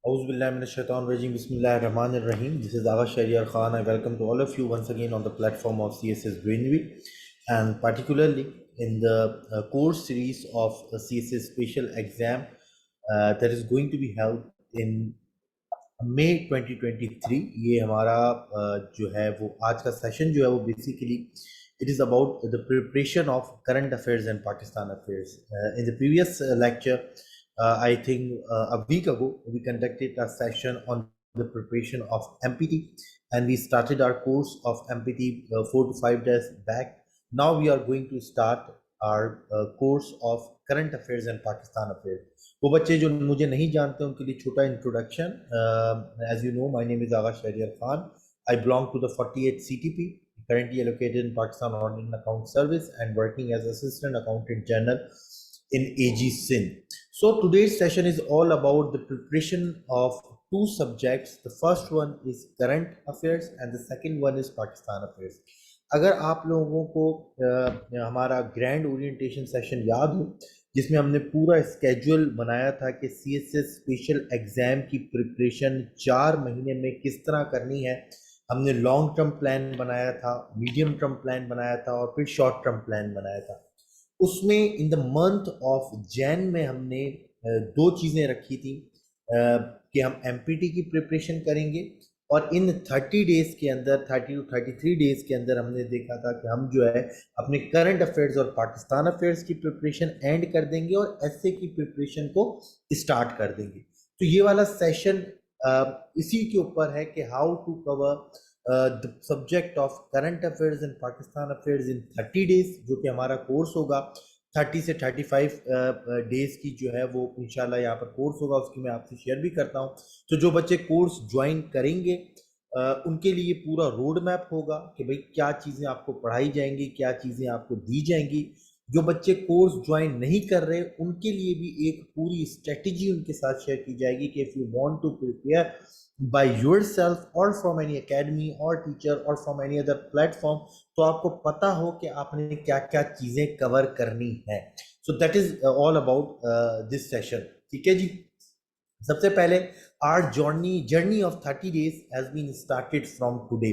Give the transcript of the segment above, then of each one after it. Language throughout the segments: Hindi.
Auzubillahiminash-shaytanir-rajim. Bismillahir-Rahmanir-Rahim. This is Agha Shahryar Khan. I welcome to all of you once again on the platform of CSS Brainwheel, and particularly in the course series of CSS Special Exam that is going to be held in May 2023. ये हमारा जो है वो आज का सेशन जो है वो basically it is about the preparation of current affairs and Pakistan affairs. In the previous lecture, I think a week ago, we conducted a session on the preparation of MPT, and we started our course of MPT 4 to 5 days back. Now we are going to start our course of current affairs and Pakistan affairs. वो बच्चे जो मुझे नहीं जानते उनके लिए छोटा introduction. As you know, my name is Agha Shahryar Khan. I belong to the 48 CTP, currently allocated in Pakistan Audit and Account Service and working as Assistant Accountant General in AG Sindh. So today's session is all about the preparation of two subjects. The first one is current affairs and the second one is Pakistan affairs. अगर आप लोगों को हमारा ग्रैंड ओरिएंटेशन सेशन याद हो जिसमें हमने पूरा स्केड्यूल बनाया था कि CSS स्पेशल एग्जाम की प्रिपरेशन 4 महीने में किस तरह करनी है, हमने लॉन्ग टर्म प्लान बनाया था, मीडियम टर्म प्लान बनाया था और फिर शॉर्ट टर्म प्लान बनाया था. उसमें in the month of Jain में हमने दो चीज़ें रखी थी कि हम MPT की प्रिपरेशन करेंगे और इन 30 डेज के अंदर 30 टू 33 डेज के अंदर हमने देखा था कि हम जो है अपने करंट अफेयर्स और पाकिस्तान अफेयर्स की प्रिपरेशन एंड कर देंगे और एसए की प्रिपरेशन को स्टार्ट कर देंगे. तो ये वाला सेशन इसी के ऊपर है कि how to cover the subject of current affairs and Pakistan affairs in 30 days, जो कि हमारा कोर्स होगा 30 से 35 डेज की जो है वो इंशाल्लाह यहाँ पर कोर्स होगा, उसकी मैं आपसे शेयर भी करता हूँ. तो जो बच्चे कोर्स ज्वाइन करेंगे उनके लिए पूरा रोड मैप होगा कि भाई क्या चीज़ें आपको पढ़ाई जाएंगी, क्या चीज़ें आपको दी जाएंगी. जो बच्चे कोर्स ज्वाइन नहीं कर रहे उनके लिए भी एक पूरी स्ट्रेटजी उनके साथ शेयर की जाएगी कि if you want to prepare by yourself or from any academy or teacher or from any other platform, तो आपको पता हो कि आपने क्या क्या चीज़ें कवर करनी है. So that is all about this session. ठीक है जी. सबसे पहले our journey of 30 days has been started from today.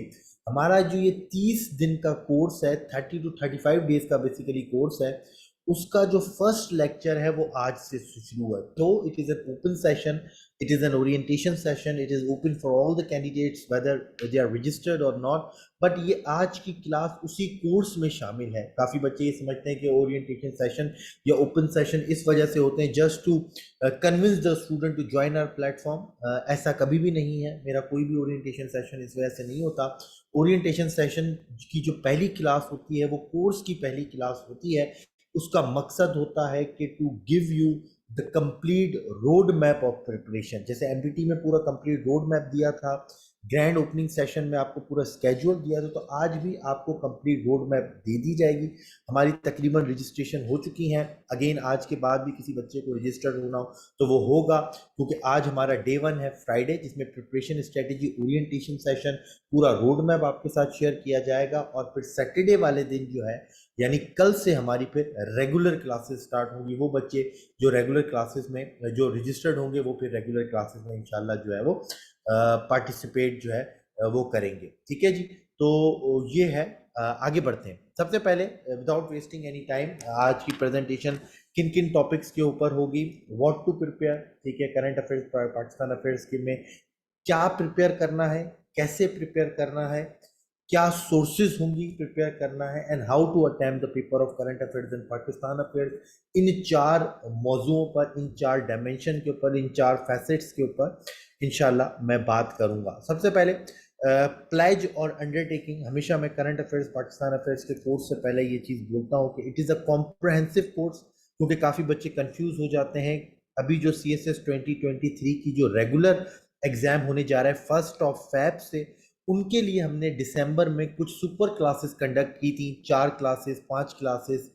हमारा जो ये 30 दिन का कोर्स है, 30 टू 35 डेज का बेसिकली कोर्स है, उसका जो फर्स्ट लेक्चर है वो आज से शुरू हुआ. तो it is an open session, it is an orientation session, it is open for all the candidates whether they are registered or not. but ये आज की क्लास उसी कोर्स में शामिल है. काफ़ी बच्चे ये समझते हैं कि ओरिएंटेशन सेशन या ओपन सेशन इस वजह से होते हैं just to convince the student to join our platform. ऐसा कभी भी नहीं है. मेरा कोई भी ओरिएंटेशन सेशन इस वजह से नहीं होता. ओरिएंटेशन सेशन की जो पहली क्लास होती है वो कोर्स की पहली क्लास होती है. उसका मकसद होता है कि to give you the complete road map of preparation. जैसे MPT में पूरा कंप्लीट रोड मैप दिया था, ग्रैंड ओपनिंग सेशन में आपको पूरा स्केड्यूल दिया था, तो आज भी आपको कंप्लीट रोड मैप दे दी जाएगी. हमारी तकरीबन रजिस्ट्रेशन हो चुकी हैं. अगेन आज के बाद भी किसी बच्चे को रजिस्टर्ड होना हो तो वो होगा, क्योंकि आज हमारा डे 1 है फ्राइडे, जिसमें प्रिपरेशन स्ट्रेटेजी ओरिएंटेशन सेशन पूरा रोड मैप आपके साथ शेयर किया जाएगा. और फिर सैटरडे वाले दिन जो है यानी कल से हमारी फिर रेगुलर क्लासेस स्टार्ट होंगी. वो बच्चे जो रेगुलर क्लासेस में जो रजिस्टर्ड होंगे वो फिर रेगुलर क्लासेस में इंशाल्लाह जो है वो पार्टिसिपेट जो है वो करेंगे. ठीक है जी. तो ये है. आगे बढ़ते हैं. सबसे पहले विदाउट वेस्टिंग एनी टाइम, आज की प्रेजेंटेशन किन किन टॉपिक्स के ऊपर होगी. व्हाट टू प्रिपेयर, ठीक है, करंट अफेयर्स पाकिस्तान अफेयर्स के में क्या प्रिपेयर करना है, कैसे प्रिपेयर करना है, क्या सोर्सेज होंगी प्रिपेयर करना है, and how to attempt the paper of current affairs and Pakistan affairs. इन 4 मौजूओं पर, इन 4 डायमेंशन के ऊपर, इन 4 फैसेट्स के ऊपर इंशाल्लाह मैं बात करूंगा. सबसे पहले प्लेज और अंडरटेकिंग. हमेशा मैं करंट अफेयर्स पाकिस्तान अफेयर्स के कोर्स से पहले ये चीज़ बोलता हूँ कि it is a comprehensive course, क्योंकि काफ़ी बच्चे कंफ्यूज हो जाते हैं. अभी जो CSS 2023 की जो रेगुलर एग्जाम होने जा रहा है 1 फ़रवरी से, उनके लिए हमने दिसंबर में कुछ सुपर क्लासेस कंडक्ट की थी. 4 क्लासेस, 5 क्लासेस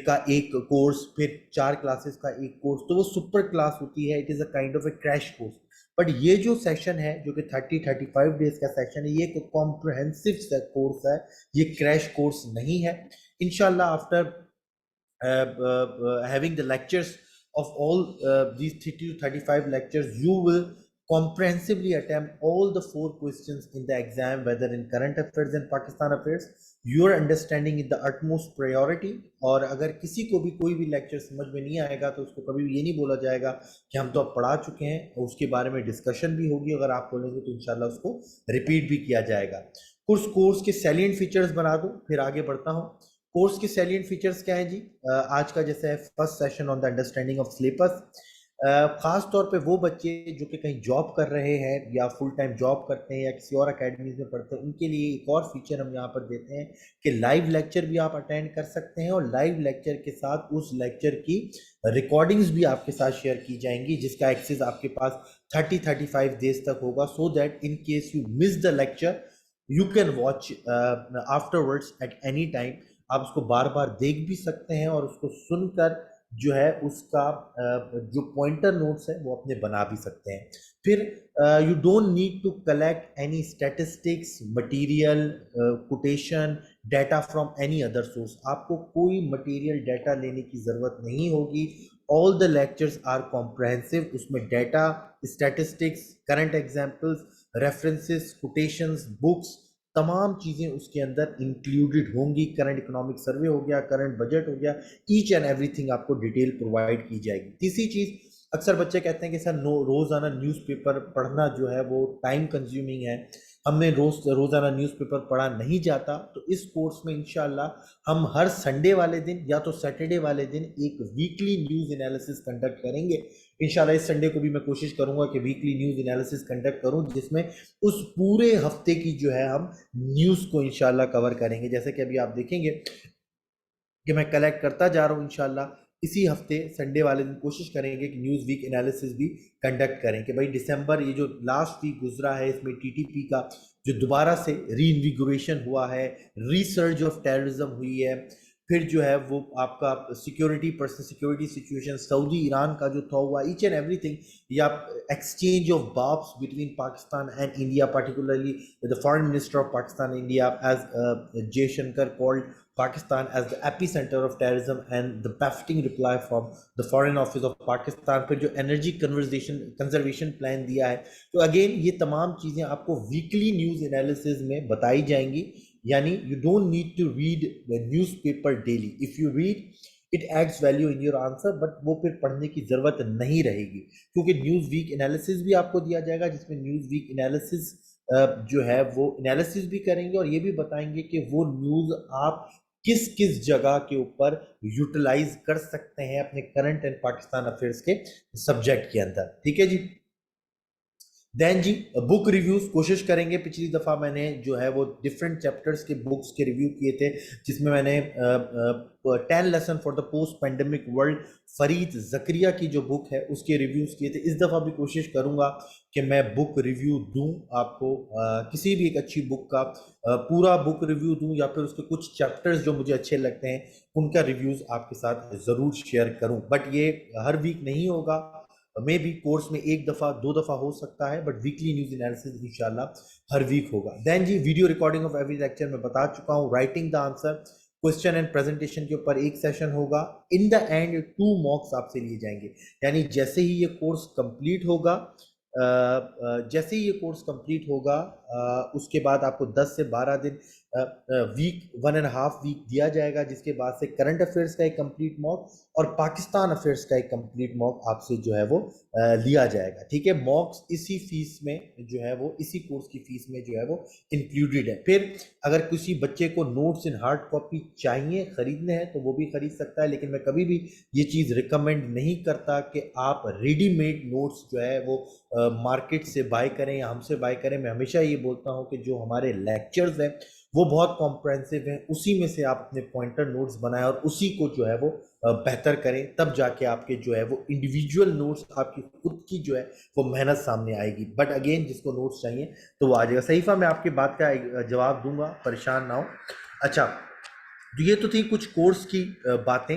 का एक कोर्स, फिर 4 क्लासेस का एक कोर्स. तो वो सुपर क्लास होती है. It is a kind of A crash course. But ये जो सेशन है जो कि 30-35 डेज का सेशन है, ये एक कॉम्प्रहेंसिव कोर्स है, ये क्रैश कोर्स नहीं है. इंशाल्लाह after having the lectures of all these 30 to 35 lectures, you will comprehensively attempt all the 4 questions in the exam, whether in current affairs and Pakistan affairs. Your understanding is the utmost priority. और अगर किसी को भी कोई भी लेक्चर समझ में नहीं आएगा तो उसको कभी भी ये नहीं बोला जाएगा कि हम तो अब पढ़ा चुके हैं, और उसके बारे में डिस्कशन भी होगी। अगर आप बोलेंगे तो इंशाल्लाह उसको रिपीट भी किया जाएगा। कोर्स के सैलिएंट फीचर्स बना दो, फिर आगे बढ़ता हूँ। कोर्स के सैलिएंट फीचर्स क्या है जी? आज का जैसे है first session on the understanding of syllabus. खास तौर पे वो बच्चे जो कि कहीं जॉब कर रहे हैं या फुल टाइम जॉब करते हैं या किसी और अकेडमीज में पढ़ते हैं, उनके लिए एक और फीचर हम यहाँ पर देते हैं कि लाइव लेक्चर भी आप अटेंड कर सकते हैं, और लाइव लेक्चर के साथ उस लेक्चर की रिकॉर्डिंग्स भी आपके साथ शेयर की जाएंगी, जिसका एक्सेस आपके पास 30-35 डेज तक होगा, so that in case you miss the lecture you can watch afterwards at any time. आप उसको बार बार देख भी सकते हैं और उसको सुनकर जो है उसका जो पॉइंटर नोट्स है वो अपने बना भी सकते हैं। फिर you don't need to collect any statistics material, quotation, data from any other source. आपको कोई मटेरियल डाटा लेने की ज़रूरत नहीं होगी। All the lectures are comprehensive. उसमें data, statistics, current examples, references, quotations, books, तमाम चीज़ें उसके अंदर इंक्लूडेड होंगी। करंट इकोनॉमिक सर्वे हो गया, करंट बजट हो गया, ईच एंड एवरीथिंग आपको डिटेल प्रोवाइड की जाएगी। तीसरी चीज़, अक्सर बच्चे कहते हैं कि सर रोज़ाना न्यूज़पेपर पढ़ना जो है वो टाइम कंज्यूमिंग है, हमने रोज़ाना न्यूज़पेपर पढ़ा नहीं जाता। तो इस कोर्स में इंशाल्लाह हम हर संडे वाले दिन या तो सैटरडे वाले दिन एक वीकली न्यूज़ एनालिसिस कंडक्ट करेंगे। इंशाल्लाह इस संडे को भी मैं कोशिश करूंगा कि वीकली न्यूज़ एनालिसिस कंडक्ट करूं, जिसमें उस पूरे हफ्ते की जो है हम न्यूज़ को इंशाल्लाह कवर करेंगे। जैसे कि अभी आप देखेंगे कि मैं कलेक्ट करता जा रहा हूँ। इंशाल्लाह इसी हफ्ते संडे वाले दिन कोशिश करेंगे कि न्यूज़ वीक एनालिसिस भी कंडक्ट करें कि भाई दिसंबर ये जो लास्ट वीक गुजरा है इसमें टीटीपी का जो दोबारा से रीइन्विगोरेशन हुआ है, रिसर्ज ऑफ टेररिज्म हुई है, फिर जो है वो आपका security, personal security situation, Saudi Iran का जो था हुआ, ईच एंड एवरीथिंग, या exchange of barbs between Pakistan and India, particularly the foreign minister of Pakistan India, as Jaishankar called Pakistan as the epicenter of terrorism, and the baffling reply from the foreign office of Pakistan। फिर जो एनर्जी कंजर्वेशन प्लान दिया है, तो अगेन ये तमाम चीज़ें आपको वीकली न्यूज़ एनालिसिस में बताई जाएंगी। यानी you don't need to read the newspaper daily. If you read it adds value in your answer, but वो फिर पढ़ने की ज़रूरत नहीं रहेगी, क्योंकि न्यूज़ वीक एनालिसिस भी आपको दिया जाएगा, जिसमें न्यूज़ वीक एनालिसिस जो है वो एनालिसिस भी करेंगे और ये भी बताएंगे कि वो न्यूज़ आप किस किस जगह के ऊपर यूटिलाइज कर सकते हैं अपने करंट एंड पाकिस्तान अफेयर्स के सब्जेक्ट के अंदर। ठीक है जी। देन जी बुक रिव्यूज कोशिश करेंगे। पिछली दफ़ा मैंने जो है वो डिफरेंट चैप्टर्स के बुक्स के रिव्यू किए थे, जिसमें मैंने 10 lesson for the post pandemic world, Fareed Zakaria की जो बुक है उसके रिव्यूज़ किए थे। इस दफ़ा भी कोशिश करूंगा कि मैं बुक रिव्यू दूं आपको, किसी भी एक अच्छी बुक का पूरा बुक रिव्यू दूं, या फिर उसके कुछ चैप्टर्स जो मुझे अच्छे लगते हैं उनका रिव्यूज़ आपके साथ ज़रूर शेयर करूं। बट ये हर वीक नहीं होगा, मे बी कोर्स में एक दफ़ा दो दफ़ा हो सकता है, बट वीकली न्यूज़ एनालिसिस इंशाल्लाह हर वीक होगा। देन जी video recording of every lecture मैं बता चुका हूँ। Writing the answer, question and presentation के ऊपर एक सेशन होगा। इन द एंड 2 मॉक्स आपसे लिए जाएंगे। यानी जैसे ही ये कोर्स कंप्लीट होगा, जैसे ही ये कोर्स कंप्लीट होगा उसके बाद आपको 10 से 12 दिन वीक 1.5 वीक दिया जाएगा, जिसके बाद से करंट अफेयर्स का एक कंप्लीट मॉक और पाकिस्तान अफेयर्स का एक कंप्लीट मॉक आपसे जो है वो लिया जाएगा। ठीक है, मॉक्स इसी फीस में जो है वो, इसी कोर्स की फीस में जो है वो इंक्लूडेड है। फिर अगर किसी बच्चे को नोट्स इन हार्ड कॉपी चाहिए, खरीदने हैं, तो वो भी खरीद सकता है, लेकिन मैं कभी भी ये चीज़ रिकमेंड नहीं करता कि आप रेडीमेड नोट्स जो है वो मार्केट से बाय करें या हमसे बाय करें। मैं हमेशा ये बोलता हूँ कि जो हमारे लेक्चर्स हैं वो बहुत कॉम्प्रहेंसिव हैं, उसी में से आप अपने पॉइंटर नोट्स बनाएं और उसी को जो है वो बेहतर करें, तब जाके आपके जो है वो इंडिविजुअल नोट्स, आपकी खुद की जो है वो मेहनत सामने आएगी। बट अगेन जिसको नोट्स चाहिए तो वो आ जाएगा। सहीफा मैं आपकी बात का जवाब दूंगा, परेशान ना हो। अच्छा, तो ये तो थी कुछ कोर्स की बातें।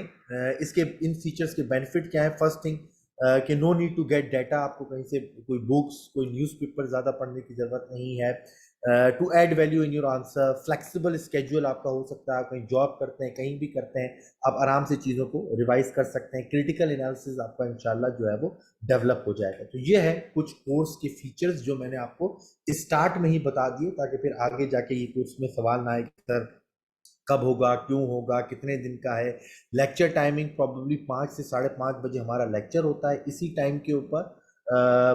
इसके इन फीचर्स के बेनिफिट क्या है? फर्स्ट थिंग कि no need to get data, आपको कहीं से कोई बुक्स, कोई न्यूज़पेपर ज़्यादा पढ़ने की ज़रूरत नहीं है। To add value in your answer. Flexible schedule आपका हो सकता है, आप कहीं जॉब करते हैं, कहीं भी करते हैं, आप आराम से चीज़ों को रिवाइज कर सकते हैं। क्रिटिकल एनालिसिस आपका इंशाल्लाह जो है वो डेवलप हो जाएगा। तो ये है कुछ कोर्स के फीचर्स जो मैंने आपको स्टार्ट में ही बता दिए, ताकि फिर आगे जाके ये कोर्स में सवाल ना आए कि सर कब होगा, क्यों होगा, कितने दिन का है। लेक्चर टाइमिंग प्रॉब्लली 5 से 5:30 बजे हमारा लेक्चर होता है इसी टाइम के ऊपर,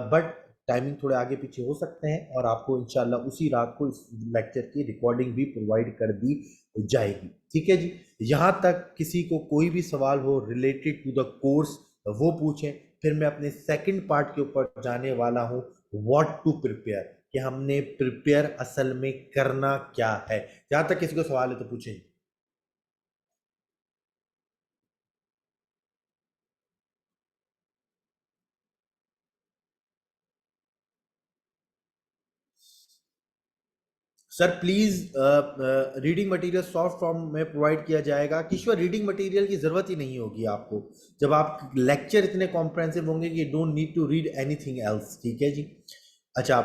बट टाइमिंग थोड़े आगे पीछे हो सकते हैं, और आपको इंशाल्लाह उसी रात को इस लेक्चर की रिकॉर्डिंग भी प्रोवाइड कर दी जाएगी। ठीक है जी। यहाँ तक किसी को कोई भी सवाल हो रिलेटेड टू द कोर्स वो पूछें, फिर मैं अपने सेकंड पार्ट के ऊपर जाने वाला हूँ, व्हाट टू प्रिपेयर, कि हमने प्रिपेयर असल में करना क्या है। जहां तक किसी को सवाल है तो पूछें। Sir please, reading material soft form में प्रोवाइड किया जाएगा। किश्वर, रीडिंग मटेरियल की जरूरत ही नहीं होगी आपको, जब आप लेक्चर इतने कॉम्प्रहेंसिव होंगे कि don't need to read anything else. ठीक है जी। अच्छा,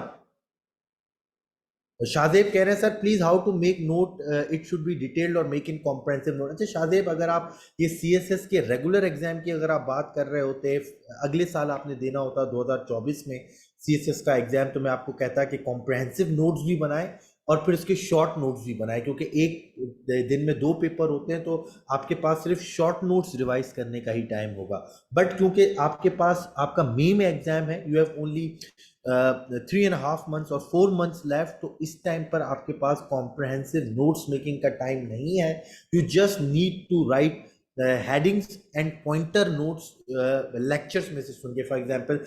शाहजेब कह रहे हैं sir please how to make note, it should be detailed और मेक इन कॉम्प्रहेंसिव नोट। अच्छा शाहजेब, अगर आप ये सीएसएस के रेगुलर एग्जाम की अगर आप बात कर रहे होते, अगले साल आपने देना होता 2024 में सीएसएस का एग्जाम, तो मैं आपको कहता कि कॉम्प्रहेंसिव नोट्स भी बनाए और फिर उसके शॉर्ट नोट्स भी बनाए, क्योंकि एक दिन में 2 पेपर होते हैं, तो आपके पास सिर्फ शॉर्ट नोट्स रिवाइज करने का ही टाइम होगा। बट क्योंकि आपके पास आपका मई में एग्जाम है, यू हैव ओनली 3.5 months और 4 months लेफ्ट, तो इस टाइम पर आपके पास कॉम्प्रहेंसिव नोट्स मेकिंग का टाइम नहीं है। You just need to write headings and pointer notes lectures में से सुन के। फॉर एग्जांपल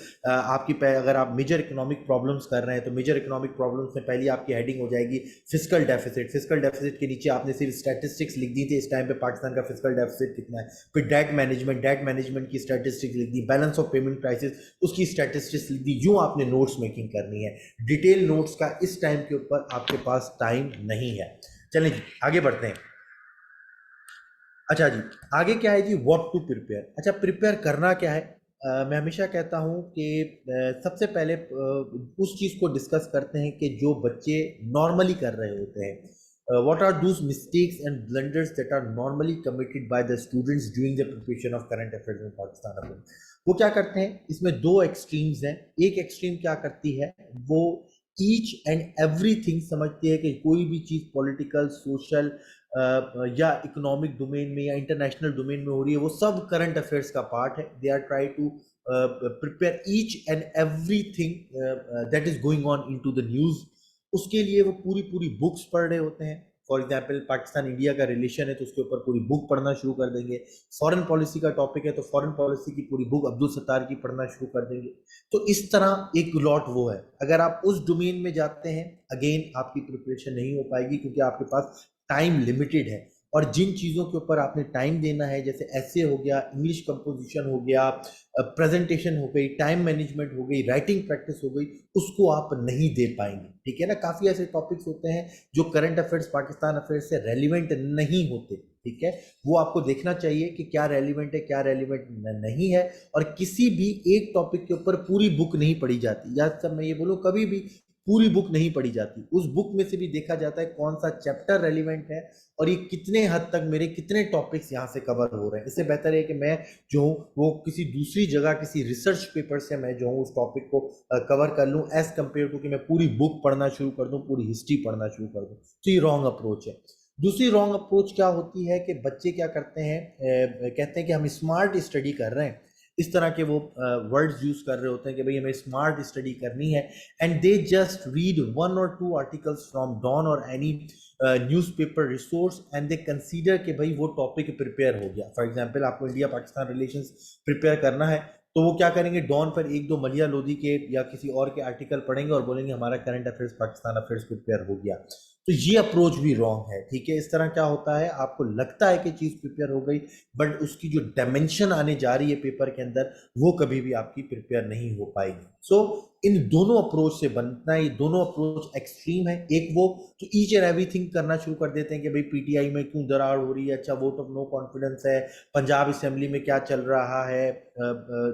अगर आप मेजर इकोनॉमिक प्रॉब्लम्स कर रहे हैं, तो मेजर इकोनॉमिक प्रॉब्लम्स में पहली आपकी हेडिंग हो जाएगी फिस्कल डेफिसिट। फिस्कल डेफिसिट के नीचे आपने सिर्फ स्टैटिस्टिक्स लिख दी थी, इस टाइम पे पाकिस्तान का फिस्कल डेफिसिट कितना है। फिर डेट मैनेजमेंट की स्टैटिस्टिक्स लिख दी, बैलेंस ऑफ पेमेंट प्राइसेस उसकी स्टैटिस्टिक्स लिख दी। यूं आपने नोट्स मेकिंग करनी है। डिटेल नोट्स का इस टाइम के ऊपर आपके पास टाइम नहीं है। चलें जी, आगे बढ़ते हैं। अच्छा जी, आगे क्या है जी, व्हाट टू प्रिपेयर। अच्छा, प्रिपेयर करना क्या है। मैं हमेशा कहता हूँ कि सबसे पहले उस चीज़ को डिस्कस करते हैं कि जो बच्चे नॉर्मली कर रहे होते हैं। What are those mistakes and blunders that are normally committed by the students during the preparation of current affairs in Pakistan अभी। वो क्या करते हैं, इसमें दो एक्सट्रीम्स हैं। एक एक्सट्रीम क्या करती है, वो ईच एंड एवरीथिंग समझती है कि कोई भी चीज़ पॉलिटिकल, सोशल या इकोनॉमिक डोमेन में या इंटरनेशनल डोमेन में हो रही है, वो सब करंट अफेयर्स का पार्ट है। They are try to prepare each and everything that is going on into the news. उसके लिए वो पूरी पूरी बुक्स पढ़ रहे होते हैं। फॉर एग्जाम्पल, पाकिस्तान इंडिया का रिलेशन है तो उसके ऊपर पूरी बुक पढ़ना शुरू कर देंगे। फॉरेन पॉलिसी का टॉपिक है तो फॉरेन पॉलिसी की पूरी बुक अब्दुल सत्तार की पढ़ना शुरू कर देंगे। तो इस तरह एक लॉट वो है। अगर आप उस डोमेन में जाते हैं, अगेन आपकी प्रिपरेशन नहीं हो पाएगी, क्योंकि आपके पास टाइम लिमिटेड है। और जिन चीज़ों के ऊपर आपने टाइम देना है, जैसे ऐसे हो गया, इंग्लिश कंपोजिशन हो गया, प्रेजेंटेशन हो गई, टाइम मैनेजमेंट हो गई, राइटिंग प्रैक्टिस हो गई, उसको आप नहीं दे पाएंगे। ठीक है ना। काफ़ी ऐसे टॉपिक्स होते हैं जो करंट अफेयर्स, पाकिस्तान अफेयर्स से रेलिवेंट नहीं होते। ठीक है, वो आपको देखना चाहिए कि क्या रेलिवेंट है, क्या रेलिवेंट नहीं है। और किसी भी एक टॉपिक के ऊपर पूरी बुक नहीं पढ़ी जाती, या सब मैं ये बोलूँ, कभी भी पूरी बुक नहीं पढ़ी जाती। उस बुक में से भी देखा जाता है कौन सा चैप्टर रेलिवेंट है और ये कितने हद तक मेरे कितने टॉपिक्स यहाँ से कवर हो रहे हैं। इससे बेहतर है कि मैं जो हूँ वो किसी दूसरी जगह, किसी रिसर्च पेपर से मैं जो हूँ उस टॉपिक को कवर कर लूँ, एज कम्पेयर टू कि मैं पूरी बुक पढ़ना शुरू कर दूँ, पूरी हिस्ट्री पढ़ना शुरू कर दूँ। तो ये रॉन्ग अप्रोच है। दूसरी रॉन्ग अप्रोच क्या होती है कि बच्चे क्या करते हैं, कहते हैं कि हम स्मार्ट स्टडी कर रहे हैं। इस तरह के वो वर्ड्स यूज कर रहे होते हैं कि भाई हमें स्मार्ट स्टडी करनी है, and they just read 1 or 2 articles from Dawn और any newspaper resource, and they consider कि भाई वो टॉपिक प्रिपेयर हो गया। फॉर एग्जांपल, आपको इंडिया पाकिस्तान रिलेशंस प्रिपेयर करना है, तो वो क्या करेंगे, डॉन पर एक दो मलिया लोधी के या किसी और के आर्टिकल पढ़ेंगे और बोलेंगे हमारा current affairs, Pakistan affairs prepare हो गया। तो ये अप्रोच भी रॉन्ग है। ठीक है, इस तरह क्या होता है, आपको लगता है कि चीज़ प्रिपेयर हो गई, बट उसकी जो डायमेंशन आने जा रही है पेपर के अंदर, वो कभी भी आपकी प्रिपेयर नहीं हो पाएगी। सो इन दोनों अप्रोच से बनना है। ये दोनों अप्रोच एक्सट्रीम है। एक वो तो ईच एंड एवरीथिंग करना शुरू कर देते हैं कि भाई पीटीआई में क्यों दरार हो रही है, अच्छा वोट ऑफ नो कॉन्फिडेंस है, पंजाब असेंबली में क्या चल रहा है,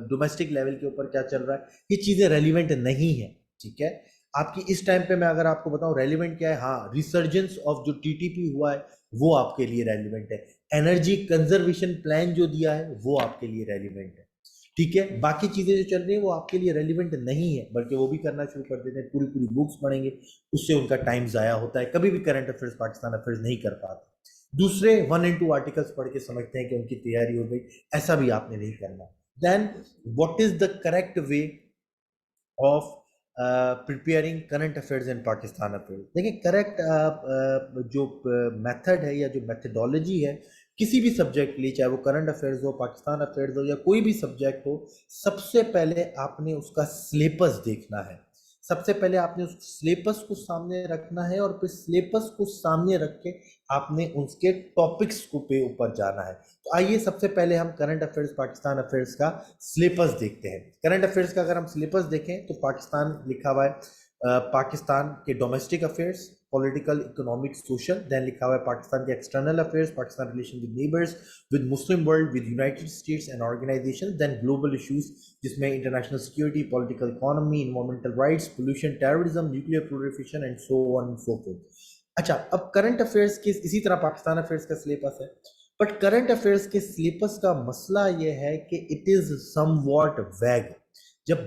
डोमेस्टिक लेवल के ऊपर क्या चल रहा है, ये चीज़ें रेलिवेंट नहीं है। ठीक है। आपकी इस टाइम पे मैं अगर आपको बताऊं रेलिवेंट क्या है, हाँ रिसर्जेंस ऑफ जो टीटीपी हुआ है वो आपके लिए रेलिवेंट है, एनर्जी कंजर्वेशन प्लान जो दिया है वो आपके लिए रेलिवेंट है, ठीक है। बाकी चीजें जो चल रही है वो आपके लिए रेलिवेंट नहीं है, बल्कि वो भी करना शुरू कर देते हैं, पूरी पूरी बुक्स पढ़ेंगे, उससे उनका टाइम जाया होता है, कभी भी करंट अफेयर्स पाकिस्तान अफेयर्स नहीं कर पाते। दूसरे 1 and 2 आर्टिकल्स पढ़ के समझते हैं कि उनकी तैयारी हो गई, ऐसा भी आपने नहीं करना। Then what is the correct way of preparing current affairs in Pakistan affairs? देखिए करेक्ट जो मेथड है या जो मेथडोलॉजी है किसी भी सब्जेक्ट के लिए, चाहे वो करंट अफेयर्स हो, पाकिस्तान अफेयर्स हो, या कोई भी सब्जेक्ट हो, सबसे पहले आपने उसका सिलेबस देखना है। सबसे पहले आपने उस सिलेबस को सामने रखना है और फिर सिलेबस को सामने रख के आपने उसके टॉपिक्स को पे ऊपर जाना है। तो आइए सबसे पहले हम करंट अफेयर्स पाकिस्तान अफेयर्स का सिलेबस देखते हैं। करंट अफेयर्स का अगर हम सिलेबस देखें तो पाकिस्तान लिखा हुआ है, पाकिस्तान के domestic affairs, political, economic, social. Then लिखा हुआ है पाकिस्तान के external affairs, Pakistan relation with neighbours, with Muslim world, with United States and organisation. Then global issues, जिसमें international security, political economy, environmental rights, pollution, terrorism, nuclear proliferation and so on and so forth. अच्छा, अब करंट अफेयर्स के इसी तरह पाकिस्तान अफेयर्स का सिलेबस है, बट करंट अफेयर्स के सिलेबस का मसला यह है कि इट इज समवॉट वैग। जब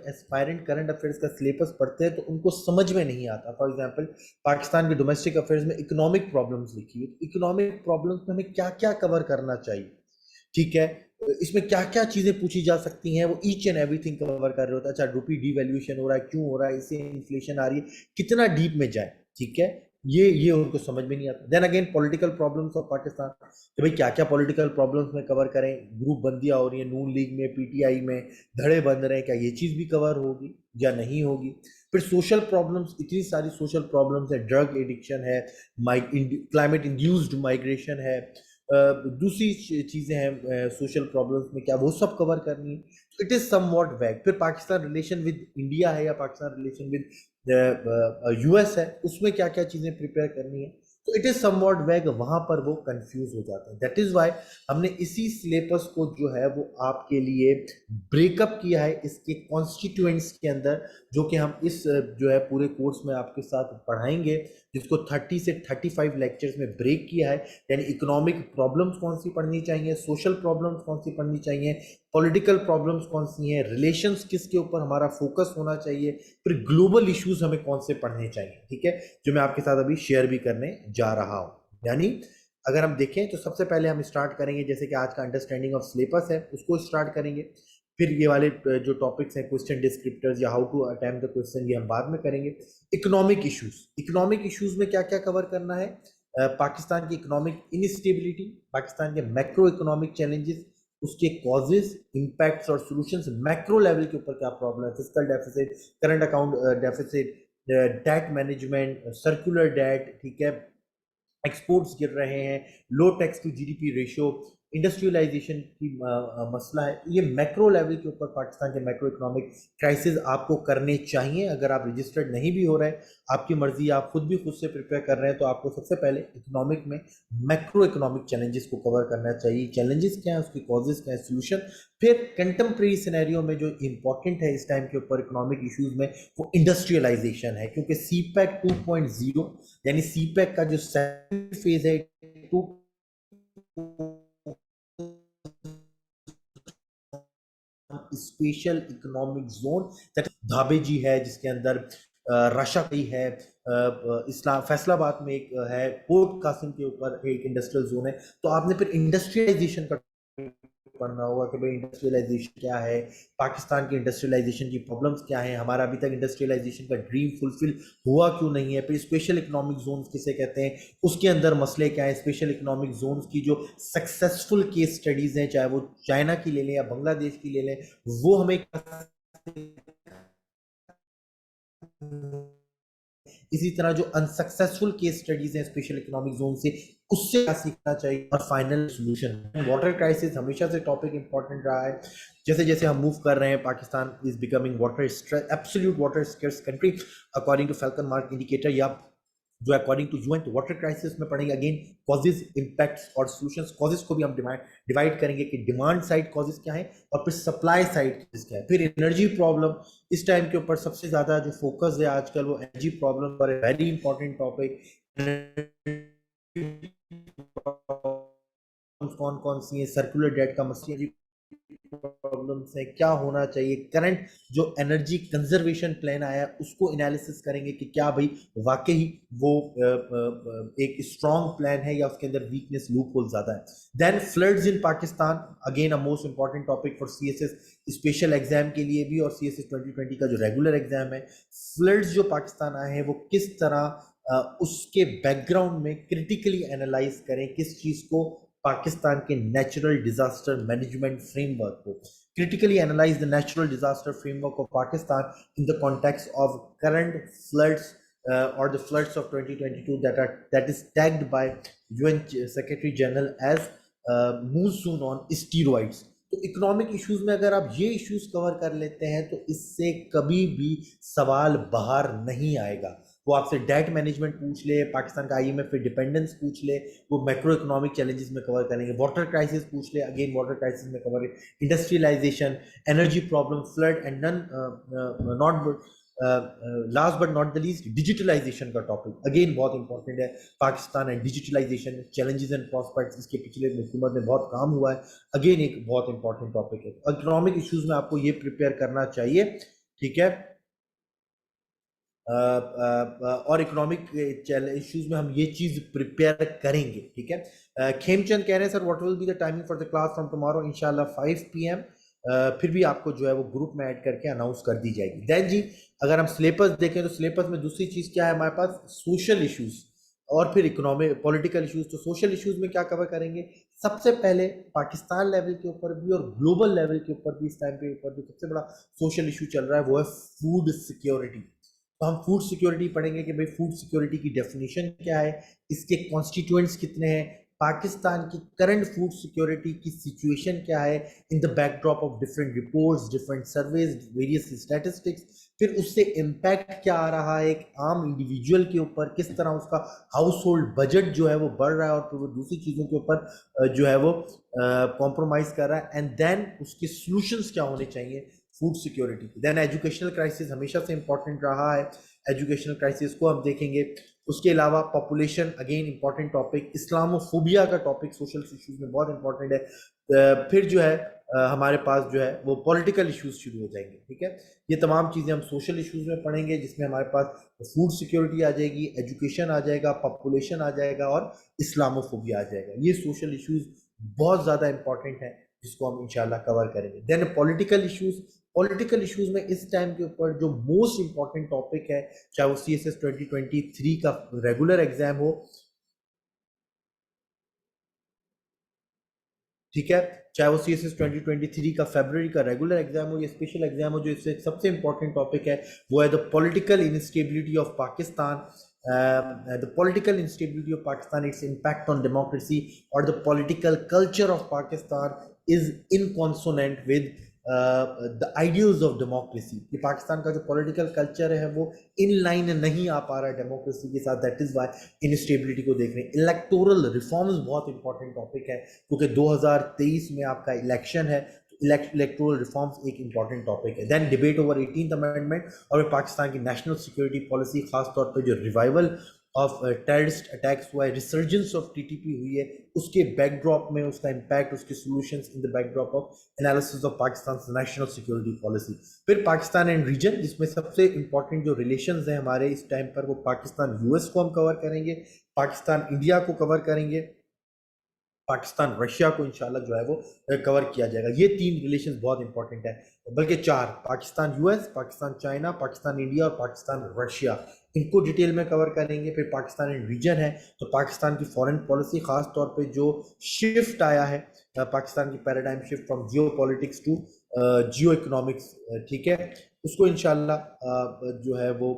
एस्पायरेंट करंट अफेयर्स का सिलेबस पढ़ते हैं तो उनको समझ में नहीं आता। फॉर एग्जांपल पाकिस्तान के डोमेस्टिक अफेयर्स में इकोनॉमिक प्रॉब्लम्स लिखी है, इकोनॉमिक प्रॉब्लम्स में हमें क्या क्या कवर करना चाहिए, ठीक है, इसमें क्या क्या चीजें पूछी जा सकती हैं, वो ईच एंड एवरीथिंग कवर कर रहे होता है। अच्छा, रुपी डिवैल्यूएशन हो रहा है, क्यों हो रहा है, इससे इन्फ्लेशन आ रही है, कितना डीप में जाए, ठीक है, ये उनको समझ में नहीं आता। Then again political problems of Pakistan, कि भाई क्या क्या पॉलिटिकल प्रॉब्लम्स में कवर करें, ग्रुप बंदियां हो रही है नून लीग में, पीटीआई में धड़े बंद रहे हैं, क्या ये चीज भी कवर होगी या नहीं होगी। फिर सोशल प्रॉब्लम्स, इतनी सारी सोशल प्रॉब्लम्स है, ड्रग एडिक्शन है, क्लाइमेट इंड्यूस्ड माइग्रेशन है, दूसरी चीजें हैं सोशल प्रॉब्लम्स में, क्या वो सब कवर करनी है। तो इट इज समवॉट वैग। फिर पाकिस्तान रिलेशन विद इंडिया है या पाकिस्तान रिलेशन विद यूएस है, उसमें क्या क्या चीजें प्रिपेयर करनी है, तो इट इज समवॉट वैग, वहां पर वो कंफ्यूज हो जाते हैं। दैट इज वाई हमने इसी सिलेबस को जो है वो आपके लिए ब्रेकअप किया है इसके कॉन्स्टिट्यूएंट्स के अंदर, जो कि हम इस जो है पूरे कोर्स में आपके साथ पढ़ाएंगे, जिसको 30 से 35 लेक्चर्स में ब्रेक किया है। यानी इकोनॉमिक प्रॉब्लम्स कौन सी पढ़नी चाहिए, सोशल प्रॉब्लम्स कौन सी पढ़नी चाहिए, पॉलिटिकल प्रॉब्लम्स कौन सी हैं, रिलेशंस किसके ऊपर हमारा फोकस होना चाहिए, फिर ग्लोबल इश्यूज हमें कौन से पढ़ने चाहिए, ठीक है, जो मैं आपके साथ अभी शेयर भी करने जा रहा हूँ। यानी अगर हम देखें तो सबसे पहले हम स्टार्ट करेंगे, जैसे कि आज का अंडरस्टैंडिंग ऑफ सिलेबस है उसको स्टार्ट करेंगे। फिर ये वाले जो टॉपिक्स हैं, क्वेश्चन डिस्क्रिप्टर्स या how to attempt the question, ये हम बाद में करेंगे। इकोनॉमिक इश्यूज में क्या क्या कवर करना है, पाकिस्तान की इकोनॉमिक इनस्टेबिलिटी, पाकिस्तान के मैक्रो इकोनॉमिक चैलेंजेस, उसके कॉजेज, इंपैक्ट्स और सॉल्यूशंस, मैक्रो लेवल के ऊपर क्या प्रॉब्लम है, fiscal deficit, current account deficit, debt management, circular debt, ठीक है, एक्सपोर्ट्स गिर रहे हैं, low tax to GDP ratio, industrialisation की मसला है। ये मैक्रो लेवल के ऊपर पाकिस्तान के मैक्रो इकोनॉमिक क्राइसिस आपको करने चाहिए। अगर आप रजिस्टर्ड नहीं भी हो रहे, आपकी मर्जी, आप खुद से प्रिपेयर कर रहे हैं, तो आपको सबसे पहले इकोनॉमिक में मैक्रो इकोनॉमिक चैलेंजेस को कवर करना चाहिए। चैलेंजेस क्या है, उसके कॉजेज क्या है, सोल्यूशन। फिर कंटेम्प्रेरी सिनेरियो में जो इंपॉर्टेंट है इस टाइम के ऊपर इकोनॉमिक इश्यूज में, वो इंडस्ट्रियलाइजेशन है, क्योंकि सीपैक 2.0 यानी सीपैक का जो सेकंड फेज है, टू स्पेशल इकोनॉमिक जोन, धाबे जी है जिसके अंदर रशाई है, इस्लाम फैसलाबाद में एक है, पोर्ट कासिम के ऊपर एक इंडस्ट्रियल जोन है। तो आपने फिर इंडस्ट्रियलाइजेशन का पढ़ना होगा कि भाई इंडस्ट्रियलाइजेशन क्या है, पाकिस्तान की इंडस्ट्रियलाइजेशन की प्रॉब्लम्स क्या है, हमारा अभी तक इंडस्ट्रियलाइजेशन का ड्रीम फुलफिल हुआ क्यों नहीं है, फिर स्पेशल इकोनॉमिक जोन्स किसे कहते हैं, उसके अंदर मसले क्या है, स्पेशल इकोनॉमिक जोन्स की जो सक्सेसफुल केस स्टडीज हैं, चाहे वो चाइना की ले लें या बांग्लादेश की ले लें, वो हमें इसी तरह जो अनसक्सेसफुल केस स्टडीज हैं स्पेशल इकोनॉमिक जोन से, उससे क्या सीखना चाहिए। और फाइनल सॉल्यूशन, वाटर क्राइसिस हमेशा से टॉपिक इंपॉर्टेंट रहा है। जैसे जैसे हम मूव कर रहे हैं, Pakistan is becoming water absolute water scarce country according to Falkenmark indicator, या जो अकॉर्डिंग टू यूएन, तो वाटर क्राइसिस में पढ़ेंगे अगेन कॉजेज, इम्पैक्ट्स और सॉल्यूशंस। कॉजेज को भी हम डिवाइड करेंगे कि डिमांड साइड कॉजेज क्या है और फिर सप्लाई साइड कॉजेज क्या है। फिर एनर्जी प्रॉब्लम, इस टाइम के ऊपर सबसे ज्यादा जो फोकस है आजकल वो एनर्जी प्रॉब्लम पर, वेरी इंपॉर्टेंट टॉपिक। कौन कौन सी है, सर्कुलर डेट का मसला, प्रॉब्लम्स है, क्या होना चाहिए, करंट जो एनर्जी कंजर्वेशन प्लान आया उसको एनालिसिस करेंगे कि क्या भाई वाकई वो एक स्ट्रॉन्ग प्लान है या उसके अंदर वीकनेस, लूप होल ज्यादा है। Then floods in Pakistan, again a most important topic for CSS special exam के लिए भी और सीएसएस 2020 का जो रेगुलर एग्जाम है। फ्लड्स जो पाकिस्तान आए हैं वो किस तरह उसके बैकग्राउंड में क्रिटिकली एनालाइज करें, किस चीज को, पाकिस्तान के नेचुरल डिजास्टर मैनेजमेंट फ्रेमवर्क को, critically analyze the natural disaster framework of Pakistan in the context of current floods or the floods of 2022 that is tagged by UN Secretary General as monsoon on steroids। तो इकोनॉमिक इश्यूज में अगर आप ये इश्यूज कवर कर लेते हैं तो इससे कभी भी सवाल बाहर नहीं आएगा। वो आपसे डेट मैनेजमेंट पूछ ले, पाकिस्तान का आईएमएफ पे डिपेंडेंस पूछ ले, वो मैक्रो इकोनॉमिक चैलेंजेस में कवर करेंगे। वाटर क्राइसिस पूछ ले, अगेन वाटर क्राइसिस में cover, industrialisation, energy problem, flood and none not last but not the least digitalisation का टॉपिक अगेन बहुत इंपॉर्टेंट है। Pakistan and digitalisation, challenges and prospects, इसके पिछले हुकूमत में बहुत काम हुआ है, अगेन एक बहुत इंपॉर्टेंट टॉपिक है। इकोनॉमिक इश्यूज में आपको ये प्रिपेयर करना चाहिए, ठीक है। और इकोनॉमिक इश्यूज में हम ये चीज प्रिपेयर करेंगे, ठीक है। खेमचंद कह रहे हैं sir what will be the timing for the class from tomorrow, इंशाल्लाह 5 PM। फिर भी आपको जो है वो ग्रुप में ऐड करके अनाउंस कर दी जाएगी। देन जी अगर हम सिलेबस देखें तो सिलेबस में दूसरी चीज क्या है हमारे पास, सोशल इश्यूज और फिर इकोनॉमिक पॉलिटिकल इश्यूज। तो सोशल इश्यूज में क्या कवर करेंगे, सबसे पहले पाकिस्तान लेवल के ऊपर भी और ग्लोबल लेवल के ऊपर भी इस टाइम के ऊपर भी सबसे बड़ा सोशल इशू चल रहा है वो है फूड सिक्योरिटी। तो हम फूड सिक्योरिटी पढ़ेंगे कि भाई फूड सिक्योरिटी की डेफिनेशन क्या है, इसके कॉन्स्टिट्यूएंट्स कितने हैं, पाकिस्तान की करंट फूड सिक्योरिटी की सिचुएशन क्या है in the backdrop of different reports, different surveys, various statistics. फिर उससे इम्पैक्ट क्या आ रहा है एक आम इंडिविजुअल के ऊपर, किस तरह उसका हाउस होल्ड बजट जो है वो बढ़ रहा है और फिर वो दूसरी चीज़ों के ऊपर जो है वो कॉम्प्रोमाइज कर रहा है। एंड देन उसके सॉल्यूशंस क्या होने चाहिए food security. Then educational crisis हमेशा से इंपॉर्टेंट रहा है, एजुकेशनल क्राइसिस को हम देखेंगे। उसके अलावा population again important topic, Islamophobia का टॉपिक सोशल इश्यूज में बहुत इंपॉर्टेंट है। फिर जो है हमारे पास जो है वो पॉलिटिकल इश्यूज शुरू हो जाएंगे, ठीक है। ये तमाम चीज़ें हम सोशल इश्यूज में पढ़ेंगे जिसमें हमारे पास फूड सिक्योरिटी आ जाएगी, एजुकेशन आ जाएगा, पॉपुलेशन आ जाएगा और इस्लामोफोबिया आ जाएगा। ये सोशल इश्यूज बहुत ज़्यादा इंपॉर्टेंट है जिसको हम इंशाल्लाह कवर करेंगे। Then political issues, political issues में इस टाइम के ऊपर जो मोस्ट इंपॉर्टेंट टॉपिक है, चाहे वो सीएसएस 2023 का रेगुलर एग्जाम हो, ठीक है, चाहे वो सीएसएस 2023 का फरवरी का रेगुलर एग्जाम हो या स्पेशल एग्जाम हो, जो इससे सबसे इंपॉर्टेंट टॉपिक है वो है the political instability of Pakistan, the political instability of Pakistan, its impact on democracy, or the political culture of Pakistan is inconsonant with the ideals of democracy। कि पाकिस्तान का जो पॉलिटिकल कल्चर है वो इन लाइन नहीं आ पा रहा है डेमोक्रेसी के साथ, दैट इज वाई इनस्टेबिलिटी को देख रहे हैं। इलेक्टोरल रिफॉर्म्स बहुत इंपॉर्टेंट टॉपिक है क्योंकि 2023 में आपका इलेक्शन है, इलेक्टोरल रिफॉर्म्स एक इंपॉर्टेंट टॉपिक है। Then debate over 18th amendment और पाकिस्तान की नेशनल सिक्योरिटी पॉलिसी, खासतौर पर जो रिवाइवल ऑफ टेररिस्ट अटैक्स हुआ है, रिसर्जेंस ऑफ टीटीपी हुई है, उसके बैकड्रॉप में उसका इम्पैक्ट, उसके solutions in the backdrop of analysis of Pakistan national security policy. फिर पाकिस्तान एंड रीजन, जिसमें सबसे इंपॉर्टेंट जो रिलेशंस हैं हमारे इस टाइम पर वो पाकिस्तान यूएस को हम कवर करेंगे, पाकिस्तान इंडिया को कवर करेंगे, पाकिस्तान रशिया को इंशाल्लाह जो है वो कवर किया जाएगा। ये 3 रिलेशंस बहुत इंपॉर्टेंट है, बल्कि 4, Pakistan US, Pakistan China, Pakistan India और पाकिस्तान रशिया, इनको डिटेल में कवर करेंगे। फिर पाकिस्तान एंड रीजन है तो पाकिस्तान की फॉरेन पॉलिसी, खास तौर पे जो शिफ्ट आया है पाकिस्तान की paradigm shift from geo politics to geo economics, ठीक है, उसको इंशाल्लाह जो है वो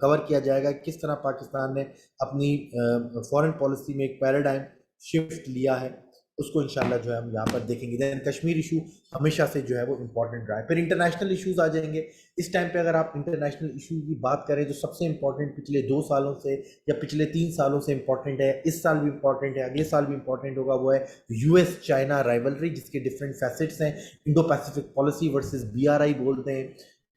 कवर किया जाएगा। किस तरह पाकिस्तान ने अपनी फॉरेन पॉलिसी में एक पैराडाइम शिफ्ट लिया है, उसको इंशाल्लाह जो है हम यहाँ पर देखेंगे। देन कश्मीर इशू हमेशा से जो है वो इम्पोर्टेंट रहा है। फिर इंटरनेशनल इश्यूज आ जाएंगे। इस टाइम पे अगर आप इंटरनेशनल इशू की बात करें तो सबसे इंपॉर्टेंट पिछले 2 सालों से या पिछले 3 सालों से इंपॉर्टेंट है, इस साल भी इंपॉर्टेंट है, अगले साल भी इंपॉर्टेंट होगा, वो है यूएस चाइना राइवलरी, जिसके डिफरेंट फैसेट्स हैं। Indo Pacific policy versus BRI बोलते हैं,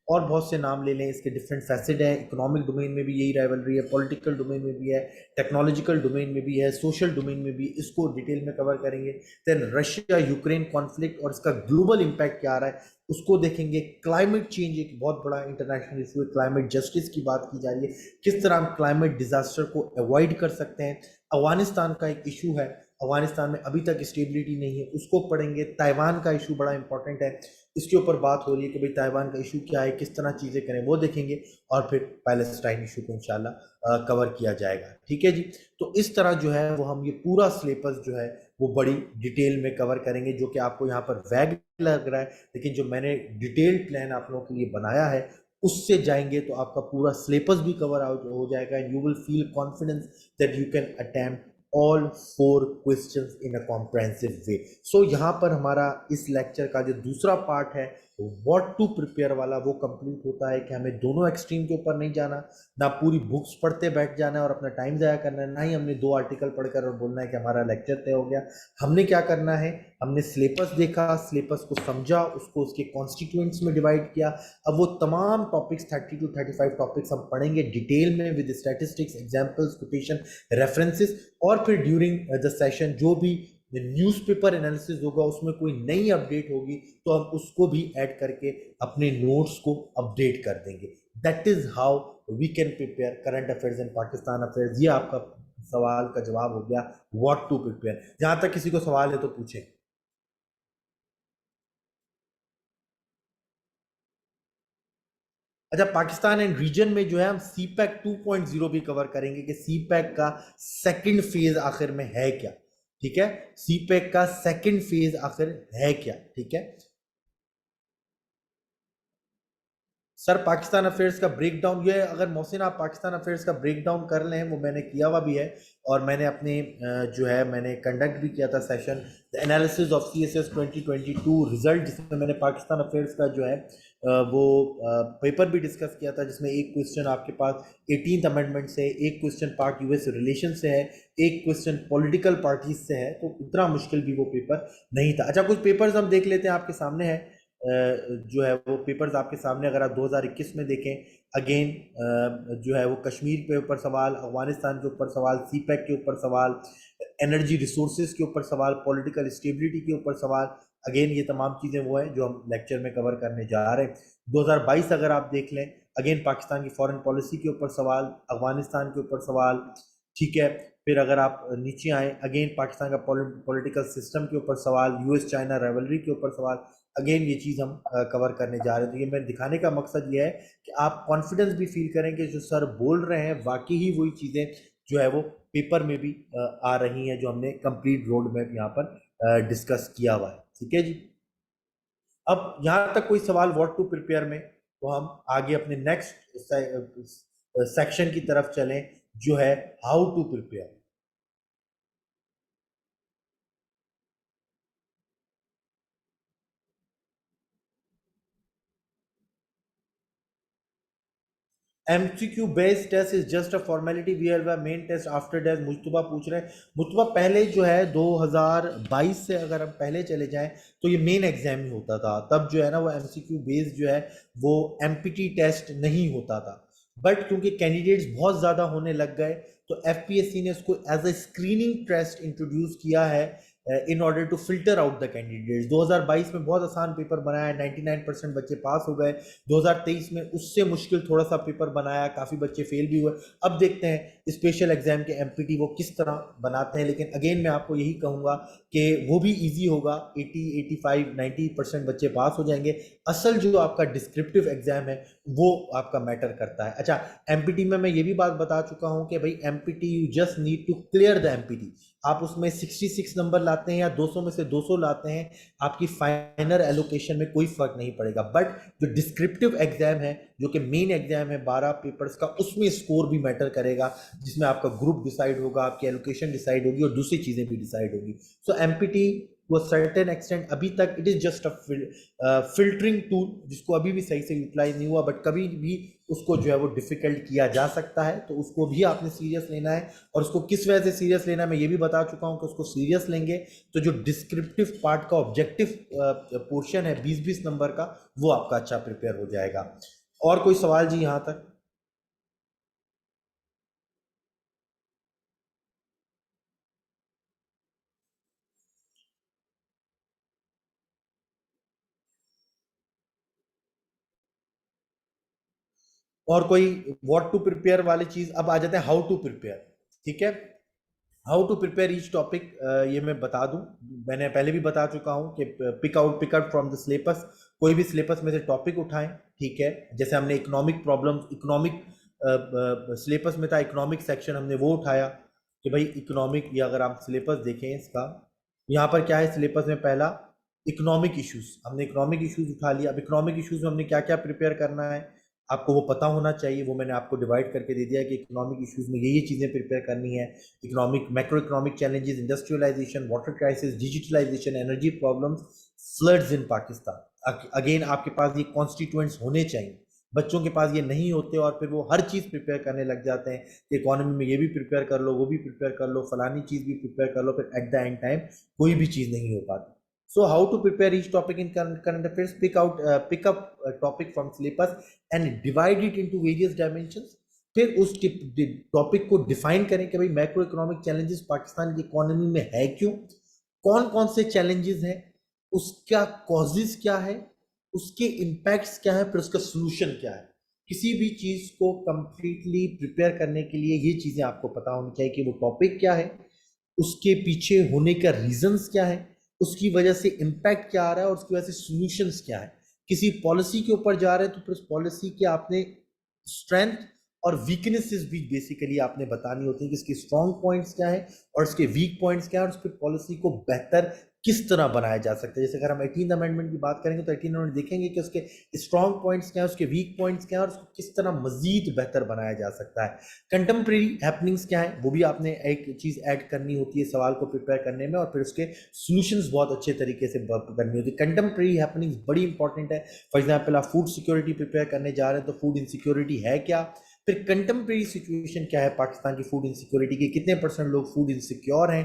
और बहुत से नाम ले लें, इसके डिफरेंट फैसेट हैं। इकोनॉमिक डोमेन में भी यही राइवलरी है, पॉलिटिकल डोमेन में भी है, टेक्नोलॉजिकल डोमेन में भी है, सोशल डोमेन में भी। इसको डिटेल में कवर करेंगे। देन रशिया यूक्रेन कॉन्फ्लिक्ट और इसका ग्लोबल इम्पैक्ट क्या आ रहा है उसको देखेंगे। क्लाइमेट चेंज एक बहुत बड़ा इंटरनेशनल इशू है, क्लाइमेट जस्टिस की बात की जा रही है, किस तरह हम क्लाइमेट डिजास्टर को अवॉइड कर सकते हैं। अफगानिस्तान का एक इशू है, अफगानिस्तान में अभी तक स्टेबिलिटी नहीं है, उसको पढ़ेंगे। ताइवान का इशू बड़ा इंपॉर्टेंट है, इसके ऊपर बात हो रही है कि भाई ताइवान का इशू क्या है, किस तरह चीज़ें करें, वो देखेंगे। और फिर पैलेस्टाइन इशू को इंशाल्लाह कवर किया जाएगा। ठीक है जी। तो इस तरह जो है वो हम ये पूरा सिलेबस जो है वो बड़ी डिटेल में कवर करेंगे, जो कि आपको यहाँ पर वैग लग रहा है, लेकिन जो मैंने डिटेल प्लान आप लोगों के लिए बनाया है उससे जाएंगे तो आपका पूरा सिलेबस भी कवर आउट हो जाएगा, and you will feel confidence that you can attempt all 4 questions in a comprehensive way. So यहाँ पर हमारा इस लेक्चर का जो दूसरा पार्ट है व्हाट टू प्रिपेयर वाला, वो कंप्लीट होता है कि हमें दोनों एक्सट्रीम के ऊपर नहीं जाना, ना पूरी बुक्स पढ़ते बैठ जाना है और अपना टाइम ज़ाया करना है, ना ही हमने 2 आर्टिकल पढ़कर और बोलना है कि हमारा लेक्चर तय हो गया। हमने क्या करना है, हमने सिलेबस देखा, सिलेबस को समझा, उसको उसके कॉन्स्टिट्यूएंट्स में डिवाइड किया। अब वो तमाम टॉपिक्स 30 to 35 टॉपिक्स हम पढ़ेंगे डिटेल में with statistics, examples, quotation, references. और फिर ड्यूरिंग द सेशन जो भी न्यूज़पेपर एनालिसिस होगा, उसमें कोई नई अपडेट होगी तो हम उसको भी ऐड करके अपने नोट्स को अपडेट कर देंगे। That is how we can prepare current affairs in Pakistan affairs. ये आपका सवाल का जवाब हो गया व्हाट टू प्रिपेयर। जहां तक किसी को सवाल है तो पूछें। अच्छा, पाकिस्तान एंड रीजन में जो है हम सी पैक 2.0 भी कवर करेंगे कि सी पैक का सेकंड फेज आखिर में है क्या। ठीक है, सी पैक का सेकंड फेज आखिर है क्या। ठीक है सर, पाकिस्तान अफेयर्स का ब्रेक डाउन ये, अगर मोहसिन आप पाकिस्तान अफेयर्स का ब्रेक डाउन कर लें, वो मैंने किया हुआ भी है, और मैंने अपने जो है मैंने कंडक्ट भी किया था session the analysis of CSS 2022 result, जिसमें मैंने पाकिस्तान अफेयर्स का जो है वो पेपर भी डिस्कस किया था, जिसमें एक क्वेश्चन आपके पास 18th अमेंडमेंट से, एक क्वेश्चन पार्ट यूएस रिलेशन से है, एक क्वेश्चन पॉलिटिकल पार्टीज से है। तो इतना मुश्किल भी वो पेपर नहीं था। अच्छा, कुछ पेपर्स हम देख लेते हैं, आपके सामने है जो है वो पेपर्स आपके सामने। अगर आप 2021 में देखें, अगेन जो है वो कश्मीर के ऊपर सवाल, अफगानिस्तान के ऊपर सवाल, सी पैक के ऊपर सवाल, एनर्जी रिसोर्सेज के ऊपर सवाल, पॉलिटिकल स्टेबिलिटी के ऊपर सवाल। अगेन ये तमाम चीज़ें वो हैं जो हम लेक्चर में कवर करने जा रहे हैं। 2022 अगर आप देख लें, अगेन पाकिस्तान की फॉरेन पॉलिसी के ऊपर सवाल, अफगानिस्तान के ऊपर सवाल। ठीक है, फिर अगर आप नीचे आए, अगेन पाकिस्तान का पॉलिटिकल सिस्टम के ऊपर सवाल, यूएस चाइना राइवलरी के ऊपर सवाल। अगेन ये चीज़ हम कवर करने जा रहे हैं। तो ये मैं दिखाने का मकसद ये है कि आप कॉन्फिडेंस भी फील करें कि जो सर बोल रहे हैं वाकई ही वही चीज़ें जो है वो पेपर में भी आ रही हैं, जो हमने कंप्लीट रोड मैप यहाँ पर डिस्कस किया हुआ है। ठीक है जी। अब यहाँ तक कोई सवाल व्हाट टू प्रिपेयर में, तो हम आगे अपने नेक्स्ट सेक्शन की तरफ चलें, जो है how to prepare. MCQ based test is just a formality, we have a main test after that. Mustafa पूछ रहे हैं, मुस्तफा पहले जो है 2022 से अगर हम पहले चले जाएं तो ये मेन एग्जाम ही होता था। तब जो है ना वो एमसीक्यू बेस्ड जो है वो एमपीटी टेस्ट नहीं होता था, बट क्योंकि कैंडिडेट्स बहुत ज़्यादा होने लग गए तो एफपीएससी ने इसको as a screening test introduce किया है in order to filter out the candidates. 2022 में बहुत आसान पेपर बनाया, 99% बच्चे पास हो गए। 2023 में उससे मुश्किल थोड़ा सा पेपर बनाया, काफ़ी बच्चे फेल भी हुए। अब देखते हैं स्पेशल एग्जाम के एमपीटी वो किस तरह बनाते हैं, लेकिन अगेन मैं आपको यही कहूँगा कि वो भी ईजी होगा, 80, 85, 90% बच्चे पास हो जाएंगे। असल जो आपका डिस्क्रिप्टिव एग्जाम है वो आपका मैटर करता है। अच्छा, एमपीटी में मैं ये भी बात बता चुका हूँ कि भाई MPT you just need to clear the MPT. आप उसमें 66 नंबर लाते हैं या 200 में से 200 लाते हैं, आपकी फाइनल एलोकेशन में कोई फर्क नहीं पड़ेगा। बट जो डिस्क्रिप्टिव एग्जाम है, जो कि मेन एग्जाम है 12 पेपर्स का, उसमें स्कोर भी मैटर करेगा, जिसमें आपका ग्रुप डिसाइड होगा, आपकी एलोकेशन डिसाइड होगी और दूसरी चीजें भी डिसाइड होगी। So MPT to a certain extent अभी तक it is just a filtering tool, जिसको अभी भी सही से यूटिलाइज नहीं हुआ, बट कभी भी उसको जो है वो डिफिकल्ट किया जा सकता है, तो उसको भी आपने सीरियस लेना है। और उसको किस वजह से सीरियस लेना है मैं ये भी बता चुका हूं कि उसको सीरियस लेंगे तो जो डिस्क्रिप्टिव पार्ट का ऑब्जेक्टिव पोर्शन है 20-20 नंबर का, वो आपका अच्छा प्रिपेयर हो जाएगा। और कोई सवाल जी यहां तक? और कोई व्हाट टू प्रिपेयर वाली चीज? अब आ जाते हैं हाउ टू प्रिपेयर। ठीक है, how to prepare each topic, ये मैं बता दूं, मैंने पहले भी बता चुका हूं कि pick out from the syllabus, कोई भी सिलेबस में से टॉपिक उठाएं। ठीक है, जैसे हमने इकोनॉमिक प्रॉब्लम, इकोनॉमिक सिलेबस में था इकोनॉमिक सेक्शन, हमने वो उठाया कि भाई इकोनॉमिक, ये अगर आप सिलेबस देखें इसका, यहाँ पर क्या है सिलेबस में, पहला इकोनॉमिक इश्यूज, हमने इकोनॉमिक इश्यूज उठा लिया। अब इकोनॉमिक इश्यूज में हमने क्या क्या प्रिपेयर करना है, आपको वो पता होना चाहिए, वो मैंने आपको डिवाइड करके दे दिया कि इकोनॉमिक इश्यूज में ये चीजें प्रिपेयर करनी है। Economic, macro economic challenges, industrialisation, water crisis, digitalisation, energy problems, floods in Pakistan. Again आपके पास ये कॉन्स्टिट्यूएंट्स होने चाहिए, बच्चों के पास ये नहीं होते और फिर वो हर चीज प्रिपेयर करने लग जाते हैं कि इकोनॉमी में ये भी प्रिपेयर कर लो, वो भी प्रिपेयर कर लो, फलानी चीज भी प्रिपेयर कर लो, फिर एट द एंड टाइम कोई भी चीज नहीं हो पाती। So how to prepare each topic in current affairs? Pick up a topic from syllabus and divide it into various dimensions. फिर उस टॉपिक को डिफाइन करें कि भाई मैक्रो इकोनॉमिक चैलेंजेस पाकिस्तान की इकोनॉमी में है क्यों, कौन कौन से चैलेंजेस हैं, उसका कॉजेज क्या है, उसके इम्पैक्ट्स क्या है, फिर उसका सोल्यूशन क्या है। किसी भी चीज को कंप्लीटली प्रिपेयर करने के लिए ये चीजें आपको पता होनी चाहिए कि वो टॉपिक क्या है, उसके पीछे होने का रीजंस क्या है, उसकी वजह से इम्पैक्ट क्या आ रहा है और उसकी वजह से सॉल्यूशंस क्या है। किसी पॉलिसी के ऊपर जा रहे हैं तो फिर उस पॉलिसी के आपने स्ट्रेंथ और वीकनेसेस भी बेसिकली आपने बतानी होती है कि इसके स्ट्रॉन्ग पॉइंट्स क्या है और इसके वीक पॉइंट्स क्या है, और उस पर पॉलिसी को बेहतर किस तरह बनाया जा सकता है। जैसे अगर हम 18 अमेंडमेंट की बात करेंगे तो 18 अमेंडमेंट देखेंगे कि उसके स्ट्रॉन्ग पॉइंट्स क्या है, उसके वीक पॉइंट्स क्या है और उसको किस तरह मजीद बेहतर बनाया जा सकता है। कंटेम्प्रेरी हैपनिंग्स क्या है, वो भी आपने एक चीज ऐड करनी होती है सवाल को प्रिपेयर करने में, और फिर उसके सॉल्यूशंस बहुत अच्छे तरीके से करनी होती है। कंटेम्प्रेरी हैपनिंग्स बड़ी इंपॉर्टेंट है। फॉर एग्जाम्पल आप फूड सिक्योरिटी प्रिपेयर करने जा रहे हैं तो फूड इनसिक्योरिटी है क्या, फिर कंटेम्प्रेरी सिचुएशन क्या है पाकिस्तान की फूड इनसिक्योरिटी की, कितने परसेंट लोग फूड इनसिक्योर हैं,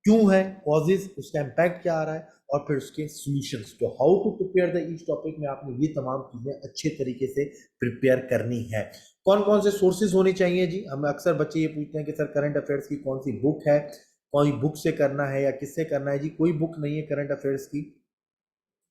क्यों है, कॉजेज, उसका इम्पैक्ट क्या आ रहा है, और फिर उसके सॉल्यूशंस। तो how to prepare the each topic में आपने ये तमाम चीजें अच्छे तरीके से प्रिपेयर करनी है। कौन कौन से सोर्सेज होने चाहिए जी? हमें अक्सर बच्चे ये पूछते हैं कि सर करंट अफेयर्स की कौन सी बुक है, कौन बुक से करना है या किससे करना है? जी कोई बुक नहीं है करंट अफेयर्स की।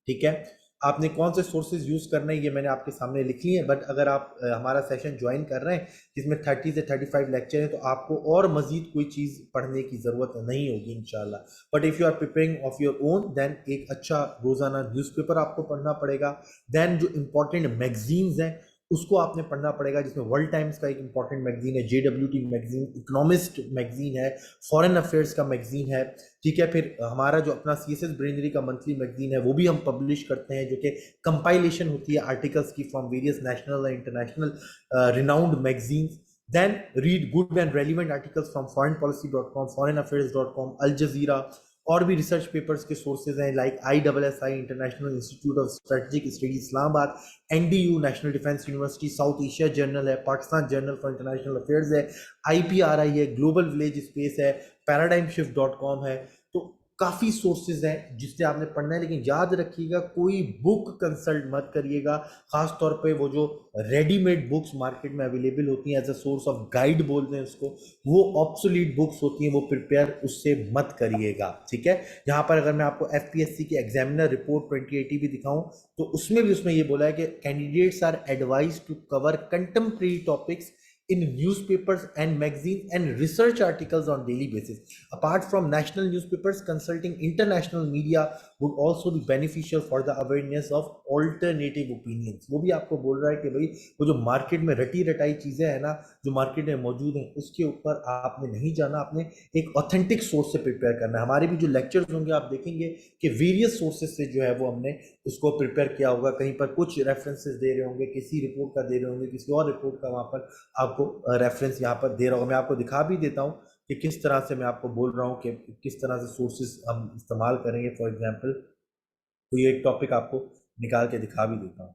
ठीक है, आपने कौन से सोर्सेज यूज करने हैं ये मैंने आपके सामने लिख लिए हैं। बट अगर आप हमारा सेशन ज्वाइन कर रहे हैं जिसमें 30 से 35 लेक्चर है तो आपको और मजीद कोई चीज पढ़ने की जरूरत नहीं होगी इंशाल्लाह। But if you are preparing of your own then एक अच्छा रोजाना न्यूज़पेपर आपको पढ़ना पड़ेगा। देन जो इंपॉर्टेंट मैगजीन्स हैं उसको आपने पढ़ना पड़ेगा, जिसमें वर्ल्ड टाइम्स का एक इंपॉर्टेंट मैगजीन है, JWT मैगजीन, इकोनॉमिस्ट मैगजीन है, फॉरेन अफेयर्स का मैगजीन है। ठीक है, फिर हमारा जो अपना CSS ब्रेनरी का मंथली मैगजीन है वो भी हम पब्लिश करते हैं, जो कि कंपाइलेशन होती है आर्टिकल्स की फ्रॉम वेरियस नेशनल और international renowned magazines. Then read good and relevant articles from foreignpolicy.com, foreignaffairs.com, Al Jazeera, और भी रिसर्च पेपर्स के सोर्सेज हैं like ISSI, International Institute of Strategic Study Islamabad, NDU, National Defence University, South Asia Journal है, Pakistan Journal for International Affairs है, IPRI है, ग्लोबल विलेज स्पेस है, paradigmshift.com है। तो काफ़ी सोर्सेज हैं जिससे आपने पढ़ना है, लेकिन याद रखिएगा कोई बुक कंसल्ट मत करिएगा, खास तौर पे वो जो रेडीमेड बुक्स मार्केट में अवेलेबल होती हैं as a source of guide बोलते हैं उसको, वो ऑब्सोलीट बुक्स होती हैं, वो प्रिपेयर उससे मत करिएगा। ठीक है, यहाँ पर अगर मैं आपको FPSC की एग्जामिनर रिपोर्ट 2080 भी दिखाऊं तो उसमें भी उसमें ये बोला है कि candidates are advise to cover contemporary topics in newspapers and magazines and research articles on daily basis. Apart from national newspapers, consulting international media would also be beneficial for the awareness of alternative opinions. वो भी आपको बोल रहा है कि भाई वो जो मार्केट में रटी रटाई चीज़ें हैं ना, जो मार्केट में मौजूद हैं, उसके ऊपर आपने नहीं जाना, आपने एक ऑथेंटिक सोर्स से प्रिपेयर करना है। हमारे भी जो लेक्चर्स होंगे आप देखेंगे कि वेरियस सोर्सेज से जो है वो हमने उसको प्रिपेयर किया होगा। कहीं पर कुछ रेफरेंसेस दे रहे होंगे, किसी रिपोर्ट का दे रहे होंगे, किसी और रिपोर्ट का वहाँ पर आपको रेफरेंस यहाँ पर दे रहा होगा। मैं आपको दिखा भी देता हूँ कि किस तरह से मैं आपको बोल रहा हूँ कि किस तरह से सोर्सेज हम इस्तेमाल करेंगे। फॉर एग्जांपल तो ये एक टॉपिक आपको निकाल के दिखा भी देता हूँ।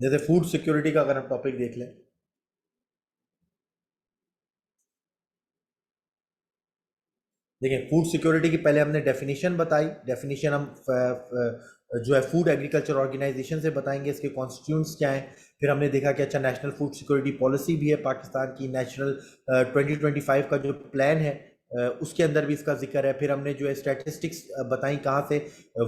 जैसे फूड सिक्योरिटी का अगर हम टॉपिक देख लें, देखिए फूड सिक्योरिटी की पहले हमने डेफिनेशन बताई। डेफिनेशन हम जो है फूड एग्रीकल्चर ऑर्गेनाइजेशन से बताएंगे, इसके कॉन्स्टिट्यूंट्स क्या हैं। फिर हमने देखा कि अच्छा नेशनल फूड सिक्योरिटी पॉलिसी भी है पाकिस्तान की, नेशनल 2025 का जो प्लान है उसके अंदर भी इसका जिक्र है। फिर हमने जो है स्टैटिस्टिक्स बताई कहाँ से,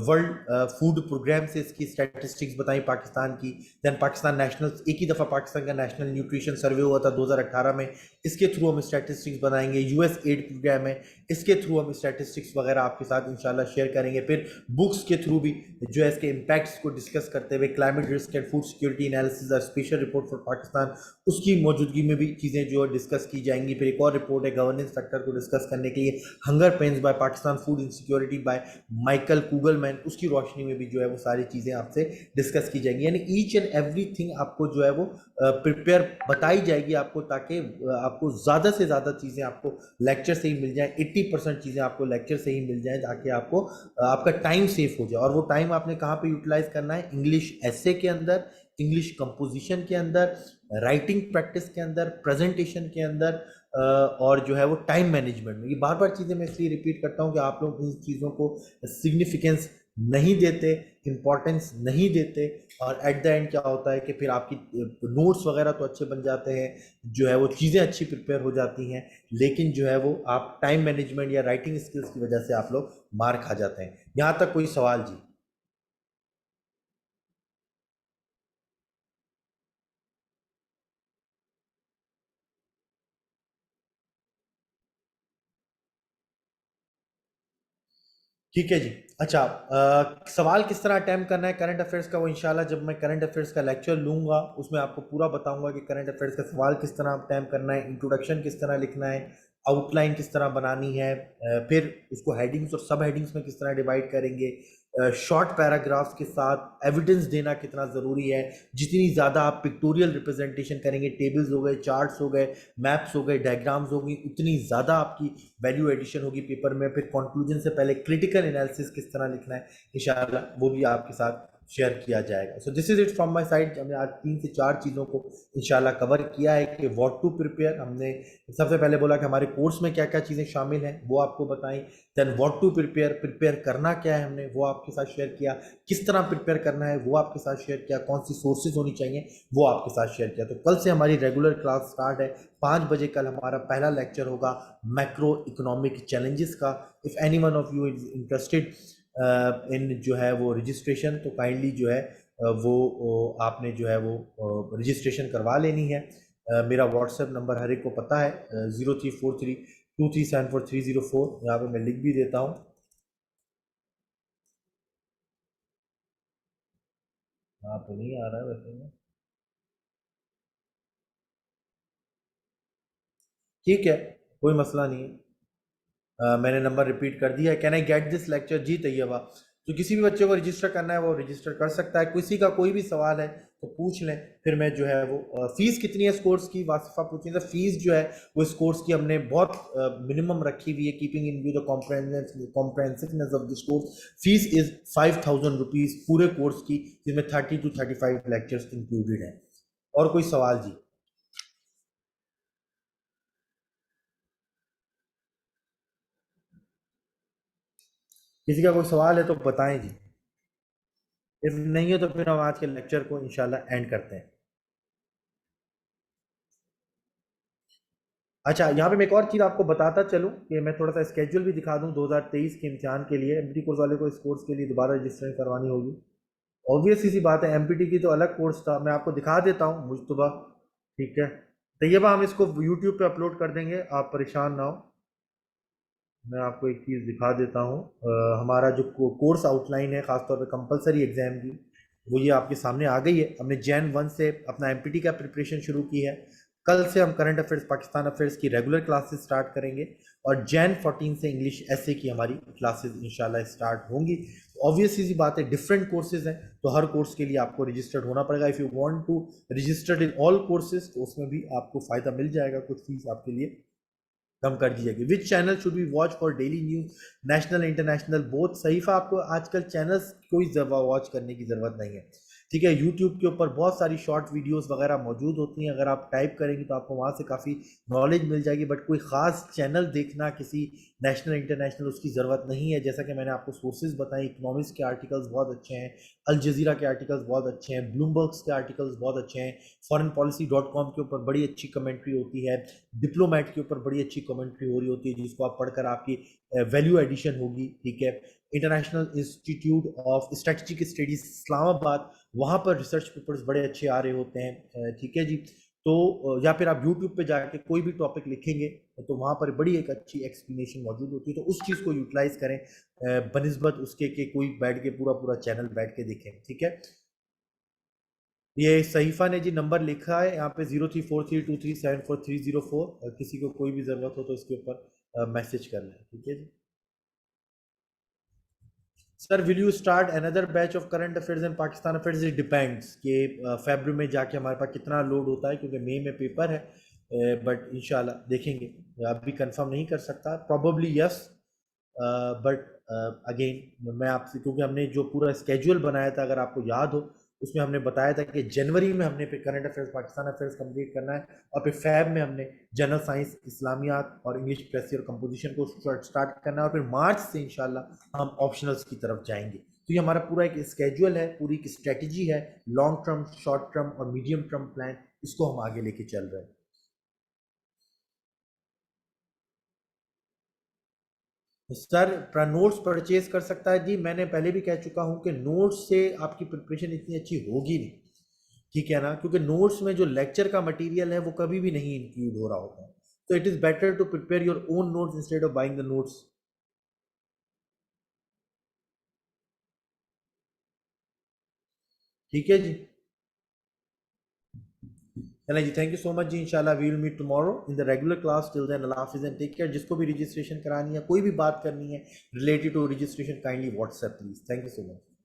वर्ल्ड फूड प्रोग्राम से इसकी स्टैटिस्टिक्स बताई पाकिस्तान की। देन पाकिस्तान नेशनल, एक ही दफ़ा पाकिस्तान का नेशनल न्यूट्रिशन सर्वे हुआ था 2018 में, इसके थ्रू हम स्टैटिस्टिक्स बनाएंगे। यूएस एड प्रोग्राम है, इसके थ्रू हम स्टैटिस्टिक्स वगैरह आपके साथ इंशाल्लाह शेयर करेंगे। फिर बुक्स के थ्रू भी जो है इसके इम्पैक्ट्स को डिस्कस करते हुए climate risk and food security analysis और स्पेशल रिपोर्ट फॉर पाकिस्तान, उसकी मौजूदगी में भी चीज़ें जो है डिस्कस की जाएंगी। फिर एक और रिपोर्ट है गवर्नेंस फैक्टर को डिस्कस करने के लिए, hunger pains by Pakistan food insecurity by Michael Kugelman, उसकी रोशनी में भी जो है वो सारी चीज़ें आपसे डिस्कस की जाएंगी। यानी ईच एंड एवरीथिंग आपको जो है वो प्रिपेयर बताई जाएगी आपको, ताकि आपको ज़्यादा से ज़्यादा चीज़ें आपको लेक्चर से ही मिल जाए। 80% चीज़ें आपको लेक्चर से ही मिल जाए, ताकि आपको आपका टाइम सेफ हो जाए। और वो टाइम आपने कहाँ पे यूटिलाइज करना है, इंग्लिश एसे के अंदर, इंग्लिश कंपोजिशन के अंदर, राइटिंग प्रैक्टिस के अंदर, प्रेजेंटेशन के अंदर, और जो है वो टाइम मैनेजमेंट में। ये बार बार चीज़ें मैं इसलिए रिपीट करता हूँ कि आप लोग इन चीज़ों को सिग्निफिकेंस नहीं देते, इंपॉर्टेंस नहीं देते, और एट द एंड क्या होता है कि फिर आपकी नोट्स वगैरह तो अच्छे बन जाते हैं, जो है वो चीज़ें अच्छी प्रिपेयर हो जाती हैं, लेकिन जो है वो आप टाइम मैनेजमेंट या राइटिंग स्किल्स की वजह से आप लोग मार खा जाते हैं। यहाँ तक कोई सवाल जी? ठीक है जी। अच्छा, सवाल किस तरह अटैम्प्ट करना है करंट अफेयर्स का, वो इंशाल्लाह जब मैं करंट अफेयर्स का लेक्चर लूंगा उसमें आपको पूरा बताऊंगा कि करंट अफेयर्स का सवाल किस तरह अटैम्प्ट करना है, इंट्रोडक्शन किस तरह लिखना है, आउटलाइन किस तरह बनानी है, फिर उसको हेडिंग्स और सब हेडिंग्स में किस तरह डिवाइड करेंगे, शॉर्ट पैराग्राफ्स के साथ एविडेंस देना कितना ज़रूरी है। जितनी ज़्यादा आप पिक्टोरियल रिप्रेजेंटेशन करेंगे, टेबल्स हो गए, चार्ट्स हो गए, मैप्स हो गए, डायग्राम्स हो गई, उतनी ज़्यादा आपकी वैल्यू एडिशन होगी पेपर में। फिर कंक्लूजन से पहले क्रिटिकल एनालिसिस किस तरह लिखना है, इंशाल्लाह वो भी आपके साथ शेयर किया जाएगा। So this is it from my side. हमने आज 3 से 4 चीज़ों को इंशाल्लाह कवर किया है कि व्हाट टू प्रिपेयर। हमने सबसे पहले बोला कि हमारे कोर्स में क्या क्या चीज़ें शामिल हैं वो आपको बताएं। Then what to prepare, prepare करना क्या है हमने वो आपके साथ शेयर किया, किस तरह प्रिपेयर करना है वो आपके साथ शेयर किया, कौन सी सोर्सेज होनी चाहिए वो आपके साथ शेयर किया। तो कल से हमारी रेगुलर क्लास स्टार्ट है 5 बजे। कल हमारा पहला लेक्चर होगा मैक्रो इकोनॉमिक चैलेंजेस का। If any one of you is interested in जो है वो रजिस्ट्रेशन, तो काइंडली जो है आपने जो है वो रजिस्ट्रेशन करवा लेनी है। मेरा व्हाट्सएप नंबर हर एक को पता है, 03432374 यहाँ पे मैं लिख भी देता हूँ। यहाँ पे नहीं आ रहा है वैसे में, ठीक है, कोई मसला नहीं है। मैंने नंबर रिपीट कर दिया है। Can I get this lecture? जी तैयबा। तो किसी भी बच्चे को रजिस्टर करना है वो रजिस्टर कर सकता है। किसी का कोई भी सवाल है तो पूछ लें, फिर मैं जो है वो फीस कितनी है इस कोर्स की, वासिफा पूछी। तो फीस जो है वो इस कोर्स की हमने बहुत मिनिमम रखी हुई है, keeping in view the comprehensiveness of this course. Fees is 5000 rupees पूरे कोर्स की, जिसमें 30 to 35 लेक्चर्स इंक्लूडेड हैं। और कोई सवाल जी? किसी का कोई सवाल है तो बताएं जी। इफ नहीं है तो फिर हम आज के लेक्चर को इंशाल्लाह एंड करते हैं। अच्छा, यहाँ पे मैं एक और चीज़ आपको बताता चलूँ कि मैं थोड़ा सा स्केड्यूल भी दिखा दूँ 2023 के इम्तिहान के लिए। एमपीटी कोर्स वाले को इस कोर्स के लिए दोबारा रजिस्ट्रेशन करवानी होगी। ऑब्वियस सी बात है, एमपीटी की तो अलग कोर्स था, मैं आपको दिखा देता हूँ मुश्तबा। ठीक है, तैयबा हम इसको यूट्यूब पे अपलोड कर देंगे, आप परेशान ना हो। मैं आपको एक चीज़ दिखा देता हूँ, हमारा जो कोर्स आउटलाइन है खासतौर पे कंपलसरी एग्जाम की, वो ये आपके सामने आ गई है। हमने जैन 1 से अपना एमपीटी का प्रिपरेशन शुरू की है। कल से हम करंट अफेयर्स, पाकिस्तान अफेयर्स की रेगुलर क्लासेस स्टार्ट करेंगे, और जैन 14 से इंग्लिश एसए की हमारी क्लासेस इंशाल्लाह स्टार्ट होंगी। ऑब्वियसली सी बात है, डिफरेंट कोर्सेज हैं, तो हर कोर्स के लिए आपको रजिस्टर्ड होना पड़ेगा। If you want to registered in all courses, तो उसमें भी आपको फ़ायदा मिल जाएगा, कुछ फीस आपके लिए कम कर दी जाएगी। Which channel should we watch for daily news, national international both? Sahifa आपको आजकल चैनल्स कोई वॉच करने की ज़रूरत नहीं है, ठीक है। यूट्यूब के ऊपर बहुत सारी शॉर्ट वीडियोस वगैरह मौजूद होती हैं, अगर आप टाइप करेंगे तो आपको वहाँ से काफ़ी नॉलेज मिल जाएगी। बट कोई ख़ास चैनल देखना किसी नेशनल इंटरनेशनल, उसकी ज़रूरत नहीं है। जैसा कि मैंने आपको सोर्सेज बताए, इकोनॉमिक्स के आर्टिकल्स बहुत अच्छे हैं, अल जज़ीरा के आर्टिकल्स बहुत अच्छे हैं, ब्लूमबर्ग्स के आर्टिकल्स बहुत अच्छे हैं, foreignpolicy.com के ऊपर बड़ी अच्छी कमेंट्री होती है, डिप्लोमेट के ऊपर बड़ी अच्छी कमेंट्री हो रही होती है, जिसको आप पढ़कर आपकी वैल्यू एडिशन होगी, ठीक है। International Institute of strategic studies Islamabad, वहाँ पर रिसर्च पेपर्स बड़े अच्छे आ रहे होते हैं, ठीक है जी। तो या फिर आप यूट्यूब पे जाके कोई भी टॉपिक लिखेंगे तो वहाँ पर बड़ी एक अच्छी एक्सप्लेनेशन मौजूद होती है, तो उस चीज़ को यूटिलाइज करें बनिस्बत उसके कि कोई बैठ के पूरा पूरा चैनल बैठ के देखें, ठीक है। ये सहीफा ने जी नंबर लिखा है यहाँ पे 0343237430 किसी को कोई भी ज़रूरत हो तो इसके ऊपर मैसेज कर लें, ठीक है जी। Sir, will you start another batch of current affairs and Pakistan affairs? It depends कि फेब्रुअरी में जाके हमारे पास कितना लोड होता है, क्योंकि मई में पेपर है, बट इंशाल्लाह देखेंगे। अभी कंफर्म नहीं कर सकता, प्रॉबली यस, बट अगेन मैं आपसे, क्योंकि हमने जो पूरा स्केड्यूल बनाया था, अगर आपको याद हो, उसमें हमने बताया था कि जनवरी में हमने फिर current affairs, Pakistan affairs complete करना है, और फिर फैब में हमने जनरल साइंस, इस्लामियात और इंग्लिश प्रेसी और कंपोजिशन को स्टार्ट करना है, और फिर मार्च से इंशाल्लाह हम ऑप्शनल्स की तरफ जाएंगे। तो ये हमारा पूरा एक स्केड्यूल है, पूरी एक स्ट्रेटजी है, लॉन्ग टर्म, शॉर्ट टर्म और मीडियम टर्म प्लान, इसको हम आगे लेके चल रहे हैं। सर, नोट्स परचेज कर सकता है जी, मैंने पहले भी कह चुका हूं कि नोट्स से आपकी प्रिपरेशन इतनी अच्छी होगी नहीं, ठीक है ना, क्योंकि नोट्स में जो लेक्चर का मटेरियल है वो कभी भी नहीं इंक्लूड हो रहा होता है। तो it is better to prepare your own notes instead of buying the notes, ठीक है जी। चलें जी, थैंक यू सो मच जी, इंशाल्लाह we will meet tomorrow in the regular class. Till then, अल्लाह हाफिज़ एंड टेक केयर। जिसको भी रजिस्ट्रेशन करानी है, कोई भी बात करनी है related to registration, kindly WhatsApp please. Thank you so much.